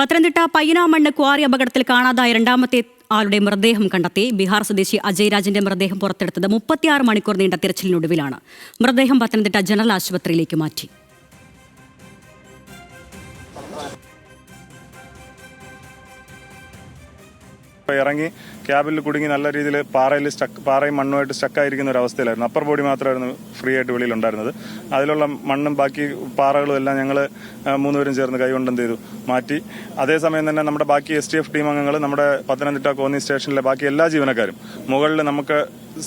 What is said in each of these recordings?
Pathanamthitta പയ്യനാമണ്ണ് quarry അപകടത്തിൽ കാണാതായ രണ്ടാമത്തെ ആളുടെ മൃതദേഹം കണ്ടെത്തി. ബീഹാർ സ്വദേശി അജയ് രാജിന്റെ മൃതദേഹം പുറത്തെടുത്തത് 36 മണിക്കൂർ നീണ്ട തിരച്ചിലിനൊടുവിലാണ്. മൃതദേഹം പത്തനംതിട്ട ജനറൽ ആശുപത്രിയിലേക്ക് മാറ്റി. ഇറങ്ങി ക്യാബിൽ കുടുങ്ങി നല്ല രീതിയിൽ പാറയും മണ്ണുമായിട്ട് സ്റ്റക്കായിരിക്കുന്ന ഒരു അവസ്ഥയിലായിരുന്നു. അപ്പർ ബോഡി മാത്രമായിരുന്നു ഫ്രീ ആയിട്ട് വെളിയിലുണ്ടായിരുന്നത്. അതിലുള്ള മണ്ണും ബാക്കി പാറകളും എല്ലാം ഞങ്ങൾ മൂന്നുപേരും ചേർന്ന് കൈകൊണ്ട് എന്ത് ചെയ്തു മാറ്റി. അതേസമയം തന്നെ നമ്മുടെ ബാക്കി STF ടീം അംഗങ്ങൾ, നമ്മുടെ പത്തനംതിട്ട കോന്നി സ്റ്റേഷനിലെ ബാക്കി എല്ലാ ജീവനക്കാരും മുകളിൽ നമുക്ക്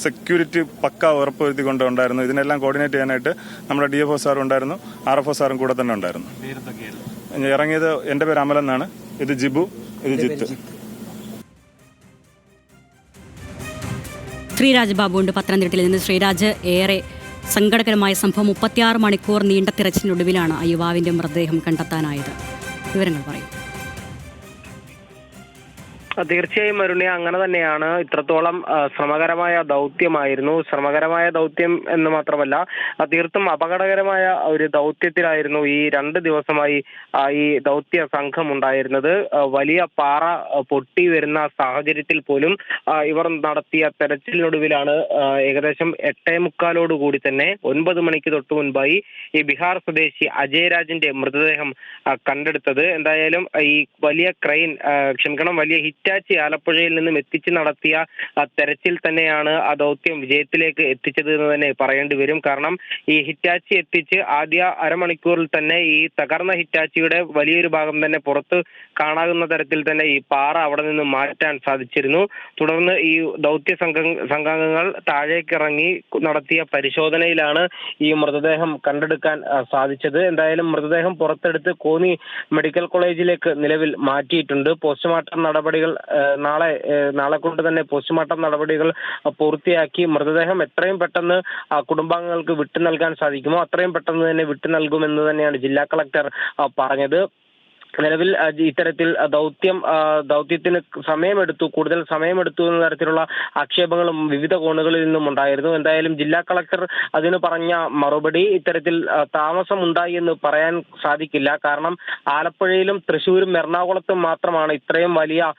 സെക്യൂരിറ്റി പക്ക ഉറപ്പുവരുത്തിക്കൊണ്ട് ഉണ്ടായിരുന്നു. ഇതിനെല്ലാം കോർഡിനേറ്റ് ചെയ്യാനായിട്ട് നമ്മുടെ DFO സാറും ഉണ്ടായിരുന്നു, RFO സാറും കൂടെ തന്നെ ഉണ്ടായിരുന്നു. ഇറങ്ങിയത് എൻ്റെ പേര് അമൽ എന്നാണ്. ഇത് ജിബു, ഇത് ജിത്ത്. ശ്രീരാജ് ബാബുണ്ട് പത്തനംതിട്ടയിൽ നിന്ന്. ശ്രീരാജ്, ഏറെ സങ്കടകരമായ സംഭവം. 36 മണിക്കൂർ നീണ്ട തിരച്ചിലിനൊടുവിലാണ് ആ യുവാവിന്റെ മൃതദേഹം കണ്ടെത്താനായത്. വിവരങ്ങൾ പറയും. തീർച്ചയായും അരുണ്യ, അങ്ങനെ തന്നെയാണ്. ഇത്രത്തോളം ശ്രമകരമായ ദൗത്യമായിരുന്നു. ശ്രമകരമായ ദൗത്യം എന്ന് മാത്രമല്ല, തീർത്തും അപകടകരമായ ഒരു ദൗത്യത്തിലായിരുന്നു ഈ 2 ദിവസമായി ഈ ദൗത്യ സംഘം ഉണ്ടായിരുന്നത്. വലിയ പാറ പൊട്ടി വരുന്ന സാഹചര്യത്തിൽ പോലും ഇവർ നടത്തിയ തെരച്ചിലിനൊടുവിലാണ് ഏകദേശം 8:45 തന്നെ 9 മണിക്ക് തൊട്ട് മുൻപായി ഈ ബീഹാർ സ്വദേശി അജയ് രാജിന്റെ മൃതദേഹം കണ്ടെടുത്തത്. എന്തായാലും ഈ വലിയ വലിയ ഹിറ്റാച്ചി ആലപ്പുഴയിൽ നിന്നും എത്തിച്ച് നടത്തിയ തെരച്ചിൽ തന്നെയാണ് ആ ദൗത്യം വിജയത്തിലേക്ക് എത്തിച്ചത് എന്ന് തന്നെ പറയേണ്ടി വരും. കാരണം ഈ ഹിറ്റാച്ചി എത്തിച്ച് ആദ്യ അരമണിക്കൂറിൽ തന്നെ ഈ തകർന്ന ഹിറ്റാച്ചിയുടെ വലിയൊരു ഭാഗം തന്നെ പുറത്ത് കാണാവുന്ന തരത്തിൽ തന്നെ ഈ പാറ അവിടെ നിന്ന് മാറ്റാൻ സാധിച്ചിരുന്നു. തുടർന്ന് ഈ ദൗത്യ സംഘാംഗങ്ങൾ താഴേക്കിറങ്ങി നടത്തിയ പരിശോധനയിലാണ് ഈ മൃതദേഹം കണ്ടെടുക്കാൻ സാധിച്ചത്. എന്തായാലും മൃതദേഹം പുറത്തെടുത്ത് കോന്നി മെഡിക്കൽ കോളേജിലേക്ക് നിലവിൽ മാറ്റിയിട്ടുണ്ട്. പോസ്റ്റ്മോർട്ടം നടപടികൾ നാളെ കൊണ്ട് തന്നെ പോസ്റ്റ്മോർട്ടം നടപടികൾ പൂർത്തിയാക്കി മൃതദേഹം എത്രയും പെട്ടെന്ന് കുടുംബാംഗങ്ങൾക്ക് വിട്ടു നൽകാൻ സാധിക്കുമോ അത്രയും പെട്ടെന്ന് തന്നെ വിട്ടു നൽകുമെന്ന് തന്നെയാണ് ജില്ലാ കളക്ടർ പറഞ്ഞത്. നിലവിൽ ഇത്തരത്തിൽ ദൗത്യത്തിന് കൂടുതൽ സമയമെടുത്തു എന്ന തരത്തിലുള്ള ആക്ഷേപങ്ങളും വിവിധ കോണുകളിൽ നിന്നും ഉണ്ടായിരുന്നു. എന്തായാലും ജില്ലാ കളക്ടർ അതിന് പറഞ്ഞ മറുപടി, ഇത്തരത്തിൽ താമസം ഉണ്ടായി എന്ന് പറയാൻ സാധിക്കില്ല. കാരണം ആലപ്പുഴയിലും തൃശ്ശൂരും എറണാകുളത്തും മാത്രമാണ് ഇത്രയും വലിയ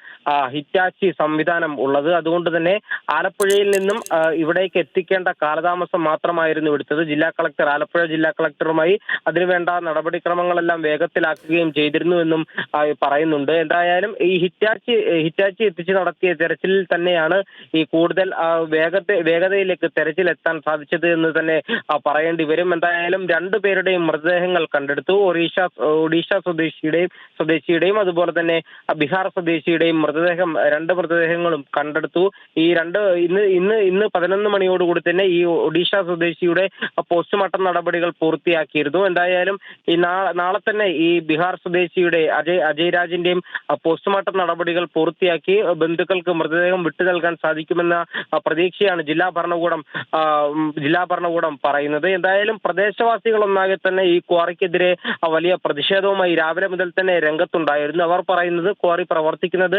ഹിറ്റാച്ചി സംവിധാനം ഉള്ളത്. അതുകൊണ്ട് തന്നെ ആലപ്പുഴയിൽ നിന്നും ഇവിടേക്ക് എത്തിക്കേണ്ട കാലതാമസം മാത്രമായിരുന്നു എടുത്തത്. ആലപ്പുഴ ജില്ലാ കളക്ടറുമായി അതിനുവേണ്ട നടപടിക്രമങ്ങളെല്ലാം വേഗത്തിലാക്കുകയും ചെയ്തിരുന്നു എന്നും പറയുന്നുണ്ട്. എന്തായാലും ഈ ഹിറ്റാച്ചി എത്തിച്ച് നടത്തിയ തെരച്ചിലിൽ തന്നെയാണ് ഈ കൂടുതൽ വേഗതയിലേക്ക് തെരച്ചിൽ എത്താൻ സാധിച്ചത് എന്ന് തന്നെ പറയേണ്ടി വരും. എന്തായാലും 2 പേരുടെയും മൃതദേഹങ്ങൾ കണ്ടെടുത്തു. ഒഡീഷ സ്വദേശിയുടെയും അതുപോലെ തന്നെ ബീഹാർ സ്വദേശിയുടെയും 2 മൃതദേഹങ്ങളും കണ്ടെടുത്തു. ഈ ഇന്ന് 11 മണിയോടുകൂടി തന്നെ ഈ ഒഡീഷ സ്വദേശിയുടെ പോസ്റ്റ്മോർട്ടം നടപടികൾ പൂർത്തിയാക്കിയിരുന്നു. എന്തായാലും ഈ നാളെ തന്നെ ഈ ബീഹാർ സ്വദേശിയുടെ അജയ് രാജിന്റെയും പോസ്റ്റ്മോർട്ടം നടപടികൾ പൂർത്തിയാക്കി ബന്ധുക്കൾക്ക് മൃതദേഹം വിട്ടു നൽകാൻ സാധിക്കുമെന്ന പ്രതീക്ഷയാണ് ജില്ലാ ഭരണകൂടം പറയുന്നത്. എന്തായാലും പ്രദേശവാസികൾ ഒന്നാകെ തന്നെ ഈ ക്വാറിക്കെതിരെ വലിയ പ്രതിഷേധവുമായി രാവിലെ മുതൽ തന്നെ രംഗത്തുണ്ടായിരുന്നു. അവർ പറയുന്നത് ക്വാറി പ്രവർത്തിക്കുന്നത്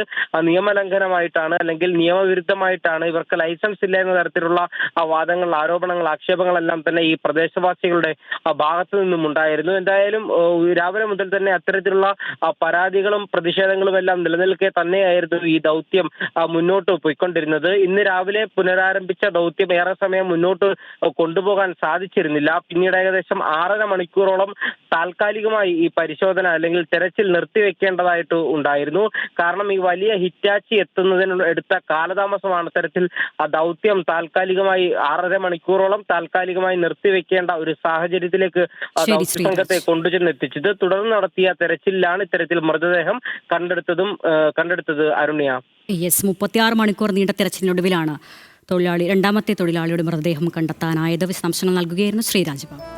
നിയമലംഘനമായിട്ടാണ്, അല്ലെങ്കിൽ നിയമവിരുദ്ധമായിട്ടാണ്, ഇവർക്ക് ലൈസൻസ് ഇല്ല എന്ന തരത്തിലുള്ള വാദങ്ങൾ, ആരോപണങ്ങൾ, ആക്ഷേപങ്ങളെല്ലാം തന്നെ ഈ പ്രദേശവാസികളുടെ ഭാഗത്തു നിന്നും ഉണ്ടായിരുന്നു. എന്തായാലും രാവിലെ മുതൽ തന്നെ അത്തരത്തിലുള്ള പരാതികളും പ്രതിഷേധങ്ങളും എല്ലാം നിലനിൽക്കെ തന്നെയായിരുന്നു ഈ ദൗത്യം മുന്നോട്ട് പോയിക്കൊണ്ടിരുന്നത്. ഇന്ന് രാവിലെ പുനരാരംഭിച്ച ദൗത്യം ഏറെ സമയം മുന്നോട്ട് കൊണ്ടുപോകാൻ സാധിച്ചിരുന്നില്ല. പിന്നീട് ഏകദേശം 6.5 മണിക്കൂറോളം താൽക്കാലികമായി ഈ പരിശോധന അല്ലെങ്കിൽ തെരച്ചിൽ നിർത്തിവെക്കേണ്ടതായിട്ട് ഉണ്ടായിരുന്നു. കാരണം ഈ വലിയ ഹിറ്റാച്ചി എത്തുന്നതിന് എടുത്ത കാലതാമസമാണ് തരത്തിൽ ദൗത്യം താൽക്കാലികമായി 6.5 മണിക്കൂറോളം താൽക്കാലികമായി നിർത്തിവെക്കേണ്ട ഒരു സാഹചര്യത്തിലേക്ക് ദൗത്യസംഘത്തെ കൊണ്ടുചെന്നെത്തിച്ചത്. തുടർന്ന് നടത്തിയ തെരച്ചിലാണ് ഇത്തരത്തിൽ മൃതദേഹം കണ്ടെടുത്തത്. അരുണ്യ, 36 മണിക്കൂർ നീണ്ട തെരച്ചിലിനൊടുവിലാണ് രണ്ടാമത്തെ തൊഴിലാളിയുടെ മൃതദേഹം കണ്ടെത്താനായത്. വിശദാംശങ്ങൾ നൽകുകയായിരുന്നു ശ്രീരാജ് ബാബു.